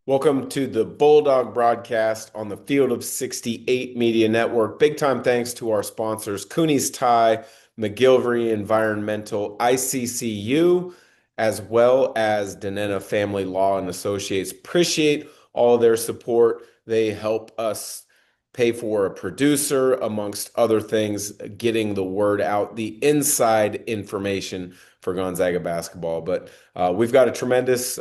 Welcome to the Bulldog broadcast on the Field of 68 Media Network. Big time thanks to our sponsors, Cooney's Tie, McGilvery Environmental, ICCU, as well as Danena Family Law and Associates. Appreciate all their support. They help us pay for a producer, amongst other things, getting the word out, the inside information for Gonzaga basketball. But we've got a tremendous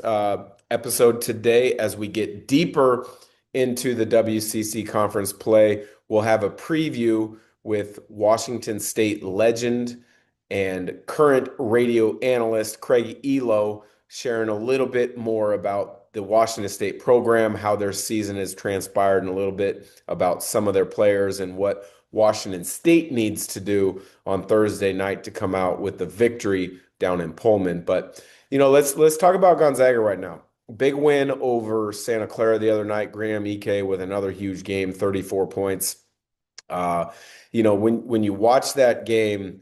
episode today as we get deeper into the WCC conference play. We'll have a preview with Washington State legend and current radio analyst Craig Ehlo sharing a little bit more about the Washington State program, how their season has transpired, and a little bit about some of their players and what Washington State needs to do on Thursday night to come out with the victory down in Pullman. But let's talk about Gonzaga right now. Big win over Santa Clara the other night. Graham Ike with another huge game, 34 points. When you watch that game,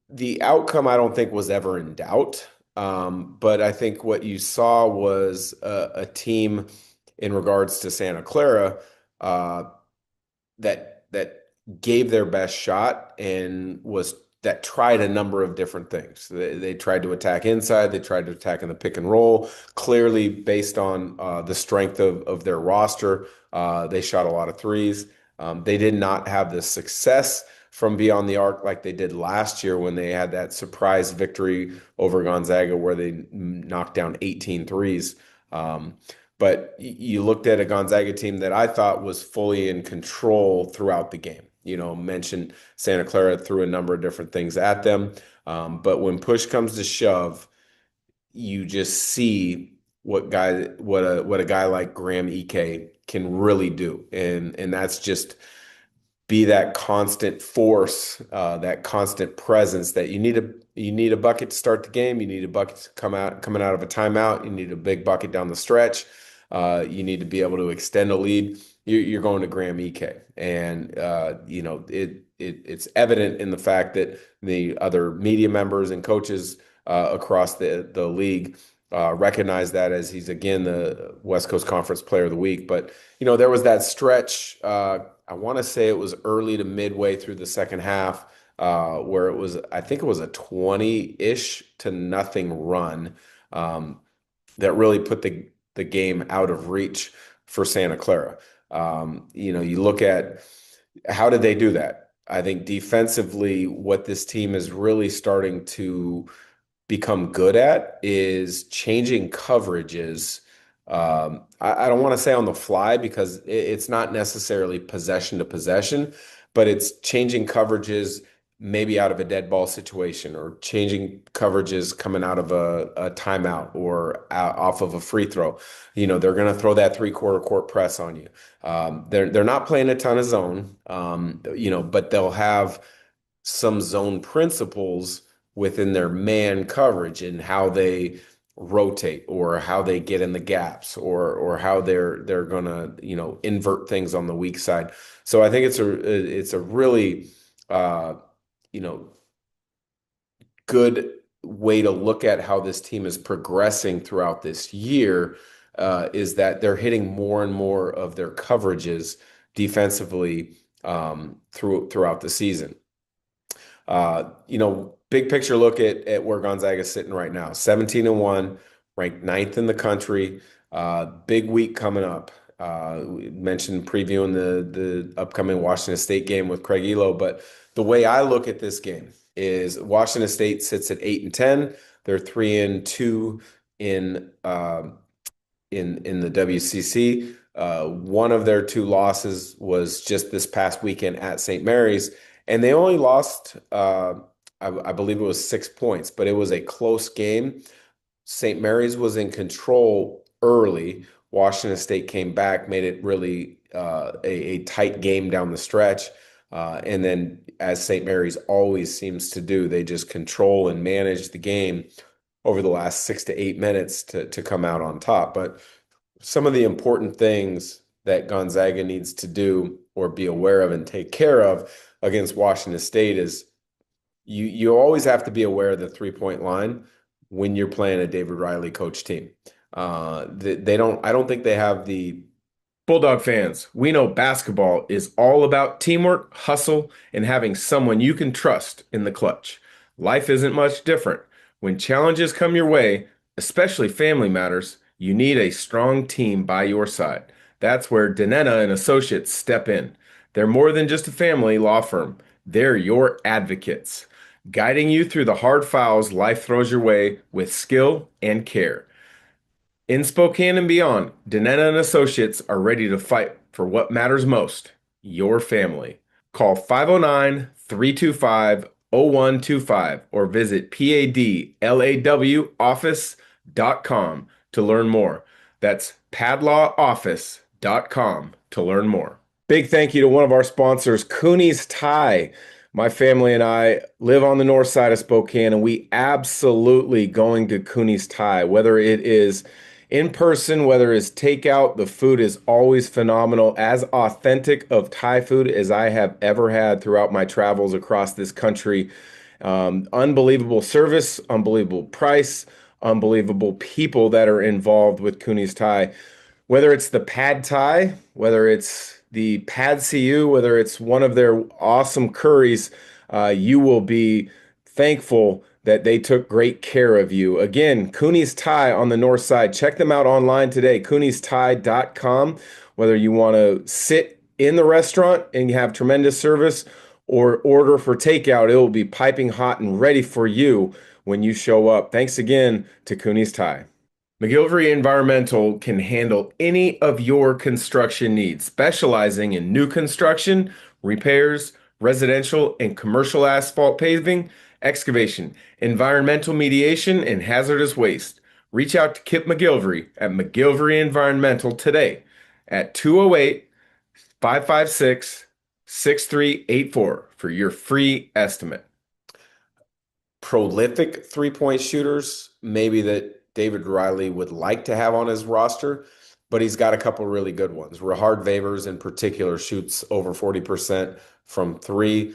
the outcome I don't think was ever in doubt. But I think what you saw was a team in regards to Santa Clara that gave their best shot and that tried a number of different things. They tried to attack inside. They tried to attack in the pick and roll. Clearly, based on the strength of their roster, they shot a lot of threes. They did not have the success from beyond the arc like they did last year when they had that surprise victory over Gonzaga where they knocked down 18 threes. But you looked at a Gonzaga team that I thought was fully in control throughout the game. Mentioned Santa Clara threw a number of different things at them. But when push comes to shove, you just see what a guy like Graham Ike can really do. And that's just be that constant force, that constant presence that you need a bucket to start the game. You need a bucket to coming out of a timeout. You need a big bucket down the stretch. You need to be able to extend a lead. You're going to Graham Ike, and it's evident in the fact that the other media members and coaches across the league recognize that as he's again the West Coast Conference Player of the Week. But there was that stretch. I want to say it was early to midway through the second half where I think it was a 20-ish to nothing run that really put the game out of reach for Santa Clara. You look at how did they do that? I think defensively, what this team is really starting to become good at is changing coverages. I don't want to say on the fly because it's not necessarily possession to possession, but it's changing coverages maybe out of a dead ball situation or changing coverages coming out of a timeout or off of a free throw. They're going to throw that three-quarter court press on you. They're not playing a ton of zone, but they'll have some zone principles within their man coverage and how they rotate or how they get in the gaps or how they're gonna invert things on the weak side. So I think it's a really good way to look at how this team is progressing throughout this year is that they're hitting more and more of their coverages defensively throughout the season. Big picture look at where Gonzaga is sitting right now. 17-1, ranked ninth in the country. Big week coming up. We mentioned previewing the upcoming Washington State game with Craig Ehlo, but the way I look at this game is Washington State sits at 8-10. They're 3-2 in the WCC. One of their two losses was just this past weekend at St. Mary's, and they only lost, I believe it was 6 points, but it was a close game. St. Mary's was in control early. Washington State came back, made it really a tight game down the stretch. And then, as St. Mary's always seems to do, they just control and manage the game over the last 6 to 8 minutes to come out on top. But some of the important things that Gonzaga needs to do or be aware of and take care of against Washington State is you always have to be aware of the three-point line when you're playing a David Riley coach team. They don't. I don't think they have the Bulldog fans. We know basketball is all about teamwork, hustle, and having someone you can trust in the clutch. Life isn't much different. When challenges come your way, especially family matters, you need a strong team by your side. That's where Danetta and Associates step in. They're more than just a family law firm. They're your advocates, guiding you through the hard files life throws your way with skill and care. In Spokane and beyond, Danetta and Associates are ready to fight for what matters most, your family. Call 509-325-0125 or visit padlawoffice.com to learn more. That's padlawoffice.com to learn more. Big thank you to one of our sponsors, Cooney's Tie. My family and I live on the north side of Spokane, and we absolutely going to Cooney's Tie, whether it is in person, whether it's takeout. The food is always phenomenal, as authentic of Thai food as I have ever had throughout my travels across this country. Unbelievable service, unbelievable price, unbelievable people that are involved with Cooney's Thai. Whether it's the pad Thai, whether it's the pad CU, whether it's one of their awesome curries, you will be thankful that they took great care of you. Again, Cooney's Thai on the north side. Check them out online today, cooniesthai.com. Whether you want to sit in the restaurant and you have tremendous service or order for takeout, it will be piping hot and ready for you when you show up. Thanks again to Cooney's Thai. McGilvery Environmental can handle any of your construction needs, specializing in new construction, repairs, residential and commercial asphalt paving, excavation, environmental mediation, and hazardous waste. Reach out to Kip McGilvery at McGilvery Environmental today at 208-556-6384 for your free estimate. Prolific three-point shooters, maybe that David Riley would like to have on his roster, but he's got a couple really good ones. Rahard Favors in particular shoots over 40% from three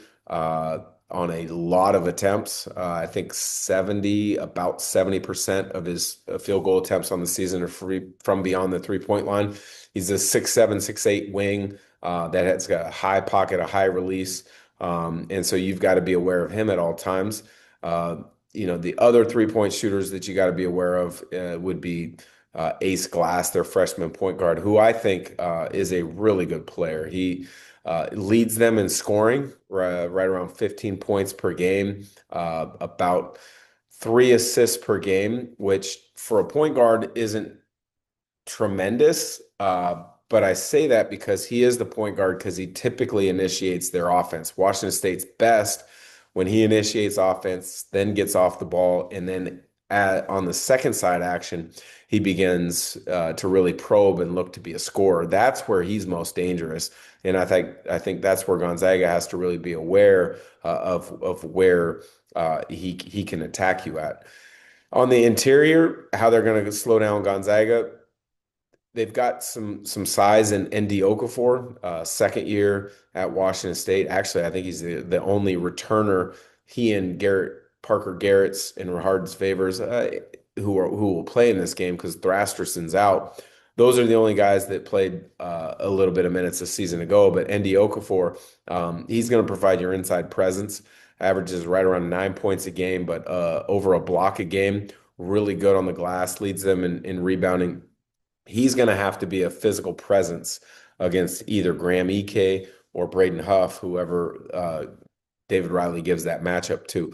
on a lot of attempts. I think about 70% of his field goal attempts on the season are free from beyond the three-point line. He's a 6'7", 6'8" wing that has got a high pocket, a high release. And so you've got to be aware of him at all times. The other three-point shooters that you got to be aware of would be Ace Glass, their freshman point guard, who I think is a really good player. He leads them in scoring, right around 15 points per game, about 3 assists per game, which for a point guard isn't tremendous. But I say that because he is the point guard because he typically initiates their offense. Washington State's best when he initiates offense, then gets off the ball, and then on the second side action, he begins to really probe and look to be a scorer. That's where he's most dangerous, and I think that's where Gonzaga has to really be aware of where he can attack you at. On the interior, how they're going to slow down Gonzaga. They've got some size in Nd Okafor, second year at Washington State. Actually, I think he's the only returner. He and Parker Garrett's and Rahard's Favors, who will play in this game because Thrasterson's out. Those are the only guys that played a little bit of minutes a season ago. But Nd Okafor, he's going to provide your inside presence. Averages right around 9 points a game, but over a block a game. Really good on the glass. Leads them in rebounding. He's going to have to be a physical presence against either Graham Ike or Braden Huff, whoever David Riley gives that matchup to.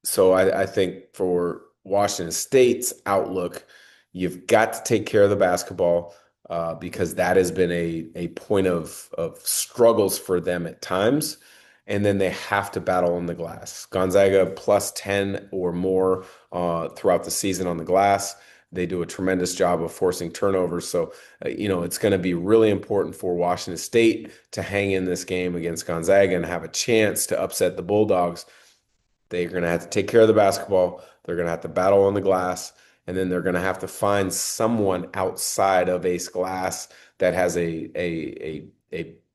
So I think for Washington State's outlook, you've got to take care of the basketball because that has been a point of struggles for them at times. And then they have to battle on the glass. Gonzaga plus 10 or more throughout the season on the glass. They do a tremendous job of forcing turnovers. So, it's going to be really important for Washington State to hang in this game against Gonzaga and have a chance to upset the Bulldogs. They're going to have to take care of the basketball. They're going to have to battle on the glass. And then they're going to have to find someone outside of Ace Glass that has a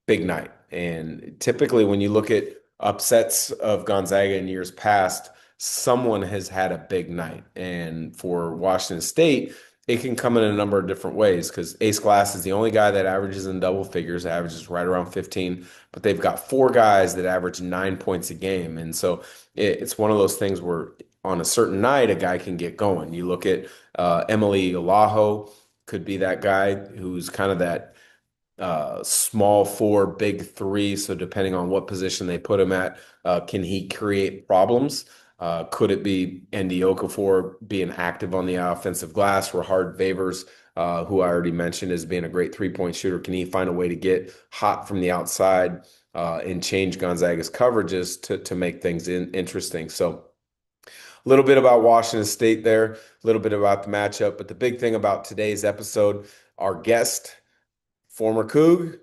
big night. And typically when you look at upsets of Gonzaga in years past, someone has had a big night. And for Washington State, it can come in a number of different ways because Ace Glass is the only guy that averages in double figures, averages right around 15, but they've got four guys that average 9 points a game. And so it's one of those things where on a certain night, a guy can get going. You look at Emily Olaho, could be that guy who's kind of that small four, big three. So depending on what position they put him at, can he create problems? Could it be Andy Okafor being active on the offensive glass? Rahard Favors, who I already mentioned as being a great three-point shooter, can he find a way to get hot from the outside and change Gonzaga's coverages to make things interesting? So a little bit about Washington State there, a little bit about the matchup, but the big thing about today's episode, our guest, former Coug,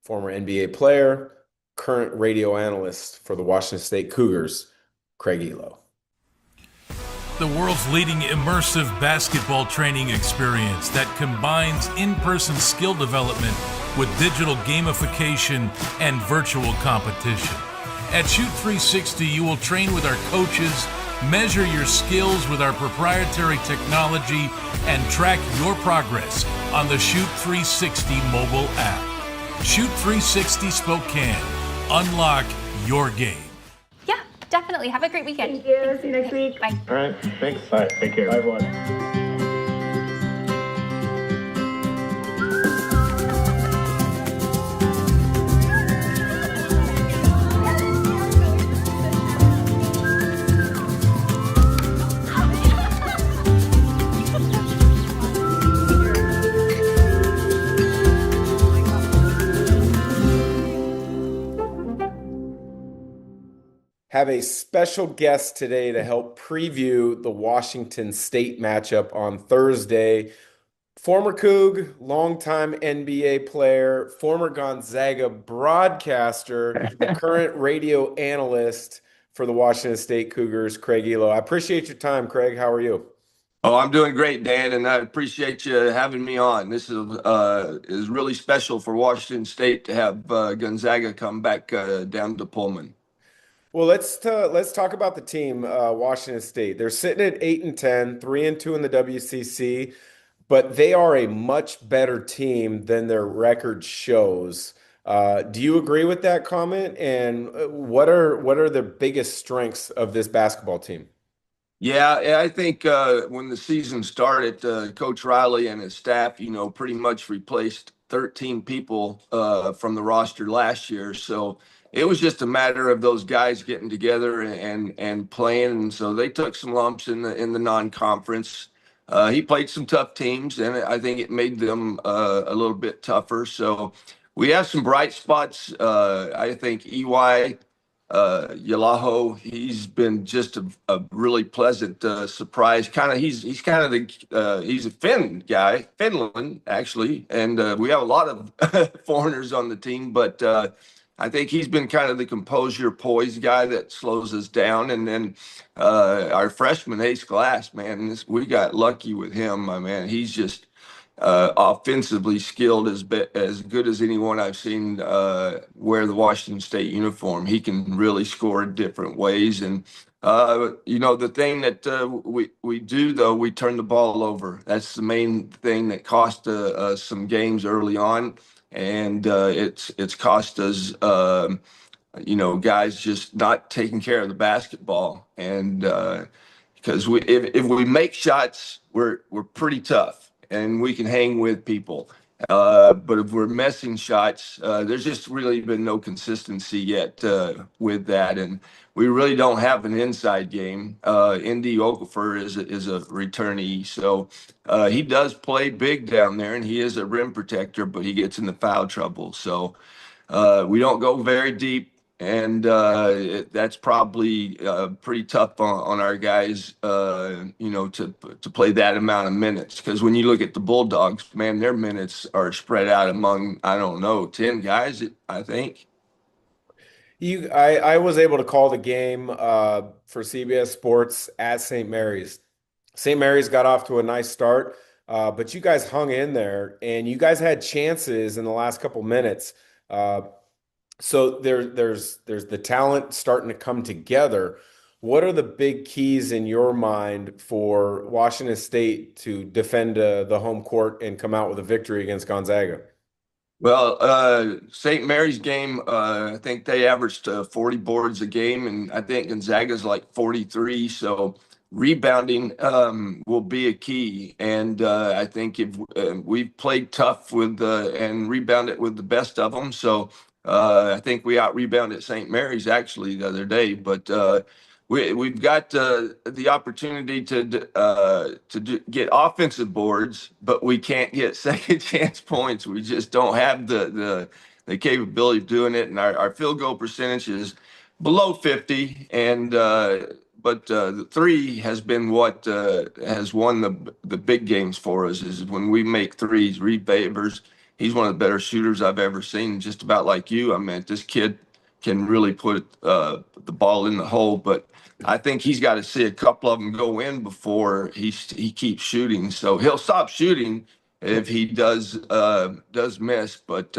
former NBA player, current radio analyst for the Washington State Cougars, Craig Ehlo. The world's leading immersive basketball training experience that combines in-person skill development with digital gamification and virtual competition. At Shoot 360, you will train with our coaches, measure your skills with our proprietary technology, and track your progress on the Shoot 360 mobile app. Shoot 360 Spokane. Unlock your game. Yeah, definitely. Have a great weekend. Thank you. See you next week. Bye. All right. Thanks. All right. Take care. Bye, everyone. Have a special guest today to help preview the Washington State matchup on Thursday. Former Coug, longtime NBA player, former Gonzaga broadcaster, current radio analyst for the Washington State Cougars, Craig Ehlo. I appreciate your time, Craig. How are you? Oh, I'm doing great, Dan, and I appreciate you having me on. This is really special for Washington State to have Gonzaga come back down to Pullman. Well, let's talk about the team, Washington State. They're sitting at 8-10, 3-2 in the WCC, but they are a much better team than their record shows. Do you agree with that comment? And what are the biggest strengths of this basketball team? Yeah, I think when the season started, Coach Riley and his staff, pretty much replaced 13 people from the roster last year. So it was just a matter of those guys getting together and playing. And so they took some lumps in the non-conference. He played some tough teams, and I think it made them a little bit tougher. So we have some bright spots. I think EY Yalaho, he's been just a really pleasant surprise. He's a Finn guy, Finland actually, and we have a lot of foreigners on the team, but I think he's been kind of the composure, poised guy that slows us down. And then our freshman Ace Glass, man, we got lucky with him. Man, he's just offensively skilled, as good as anyone I've seen wear the Washington State uniform. He can really score in different ways. And the thing that we do, though, we turn the ball over. That's the main thing that cost us some games early on. And it's cost us, guys just not taking care of the basketball. And because if we make shots, we're pretty tough and we can hang with people. But if we're missing shots, there's just really been no consistency yet with that. And we really don't have an inside game. Andy Okafor is a returnee. So he does play big down there, and he is a rim protector, but he gets into foul trouble. So we don't go very deep. And that's probably pretty tough on our guys, to play that amount of minutes. Because when you look at the Bulldogs, man, their minutes are spread out among, 10 guys, I think. I was able to call the game for CBS Sports at St. Mary's. St. Mary's got off to a nice start, but you guys hung in there, and you guys had chances in the last couple minutes. So there's the talent starting to come together. What are the big keys in your mind for Washington State to defend the home court and come out with a victory against Gonzaga? Well, St. Mary's game, I think they averaged 40 boards a game, and I think Gonzaga's like 43. So rebounding will be a key. And I think if we've played tough with and rebounded with the best of them. So I think we out rebounded St. Mary's actually the other day. But we've got the opportunity to get offensive boards, but we can't get second chance points. We just don't have the capability of doing it, and our field goal percentage is below 50. And but the three has been what has won the big games for us. Is when we make threes. Reed Babers, he's one of the better shooters I've ever seen. Just about like you. I mean, this kid can really put the ball in the hole, but I think he's got to see a couple of them go in before he keeps shooting. So he'll stop shooting if he does miss. But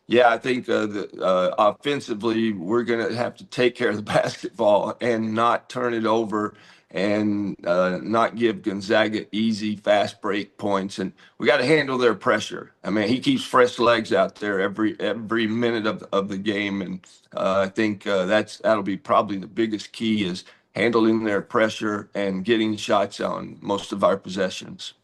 yeah, I think offensively we're gonna have to take care of the basketball and not turn it over and not give Gonzaga easy fast break points. And we got to handle their pressure. I mean, he keeps fresh legs out there every minute of the game, and I think that'll be probably the biggest key is handling their pressure and getting shots on most of our possessions.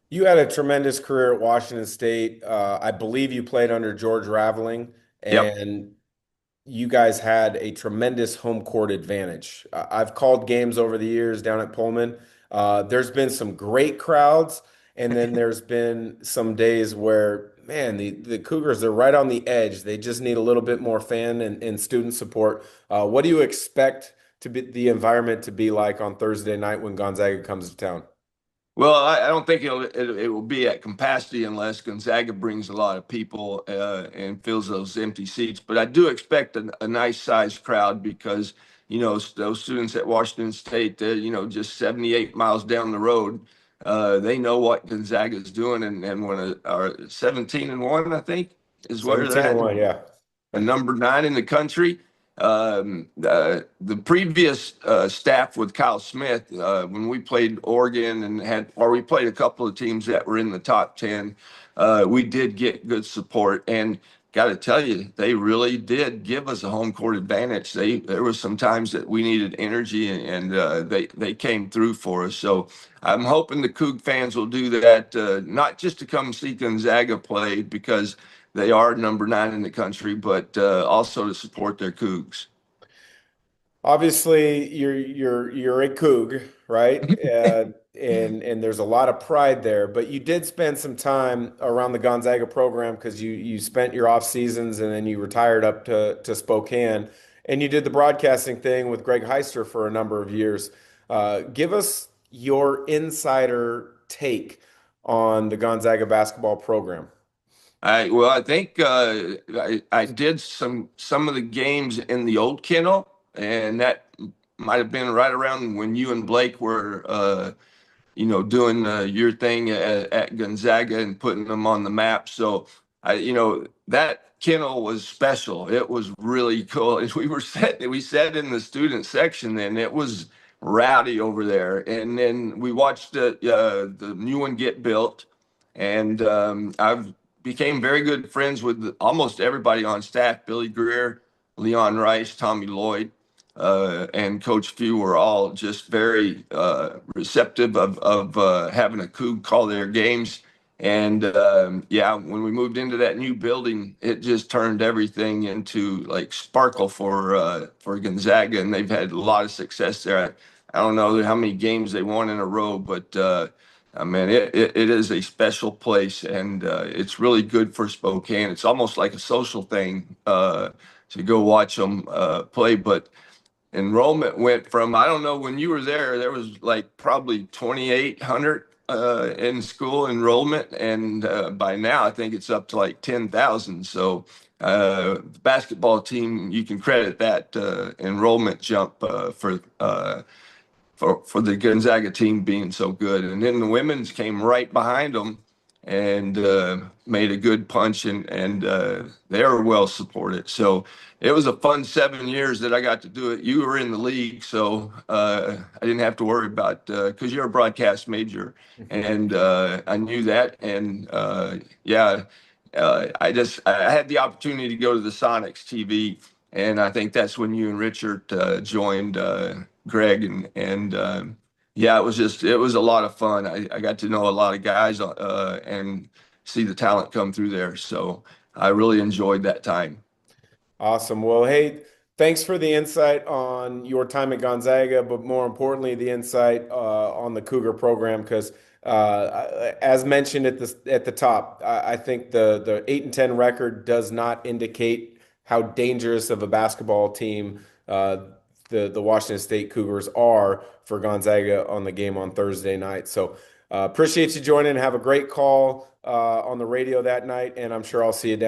You had a tremendous career at Washington State. I believe you played under George Raveling, Yep. and you guys had a tremendous home court advantage. I've called games over the years down at Pullman. There's been some great crowds, and then there's been some days where, man, the Cougars are right on the edge. They just need a little bit more fan and student support. What do you expect to be the environment to be like on Thursday night when Gonzaga comes to town? Well, I don't think it will be at capacity unless Gonzaga brings a lot of people and fills those empty seats. But I do expect a nice sized crowd because those students at Washington State, they're just 78 miles down the road. They know what Gonzaga is doing, and when our 17-1, I think, is where they're 17 and at. 1, yeah. A number 9 in the country. The previous staff with Kyle Smith, when we played Oregon or we played a couple of teams that were in the top 10, we did get good support. And got to tell you, they really did give us a home court advantage. There was some times that we needed energy, and they came through for us. So I'm hoping the Coug fans will do that, not just to come see Gonzaga play because they are number 9 in the country, but also to support their Cougs. Obviously, you're a Coug, right? And there's a lot of pride there. But you did spend some time around the Gonzaga program because you spent your off seasons and then you retired up to Spokane, and you did the broadcasting thing with Greg Heister for a number of years. Give us your insider take on the Gonzaga basketball program. I think I did some of the games in the old kennel, and that might have been right around when you and Blake were doing your thing at Gonzaga and putting them on the map. So that kennel was special. It was really cool. We sat in the student section, and it was rowdy over there. And then we watched the new one get built, and I've became very good friends with almost everybody on staff. Billy Greer, Leon Rice, Tommy Lloyd, and Coach Few were all just very receptive of having a Coug call their games. And yeah, when we moved into that new building, it just turned everything into like sparkle for Gonzaga, and they've had a lot of success there. I don't know how many games they won in a row, but I mean, it is a special place, and it's really good for Spokane. It's almost like a social thing to go watch them play. But enrollment went from, I don't know, when you were there was like probably 2,800 in school enrollment, and by now I think it's up to like 10,000. So the basketball team, you can credit that enrollment jump for the Gonzaga team being so good. And then the women's came right behind them, and made a good punch, and they were well supported. So it was a fun 7 years that I got to do it. You were in the league, so I didn't have to worry about because you're a broadcast major, and I knew that. And yeah, I had the opportunity to go to the Sonics TV, and I think that's when you and Richard joined Greg, and yeah, it was a lot of fun. I got to know a lot of guys and see the talent come through there. So I really enjoyed that time. Awesome. Well, hey, thanks for the insight on your time at Gonzaga, but more importantly, the insight on the Cougar program. Because as mentioned at the top, I think the 8-10 record does not indicate how dangerous of a basketball team the Washington State Cougars are for Gonzaga on the game on Thursday night. So appreciate you joining. Have a great call on the radio that night, and I'm sure I'll see you down.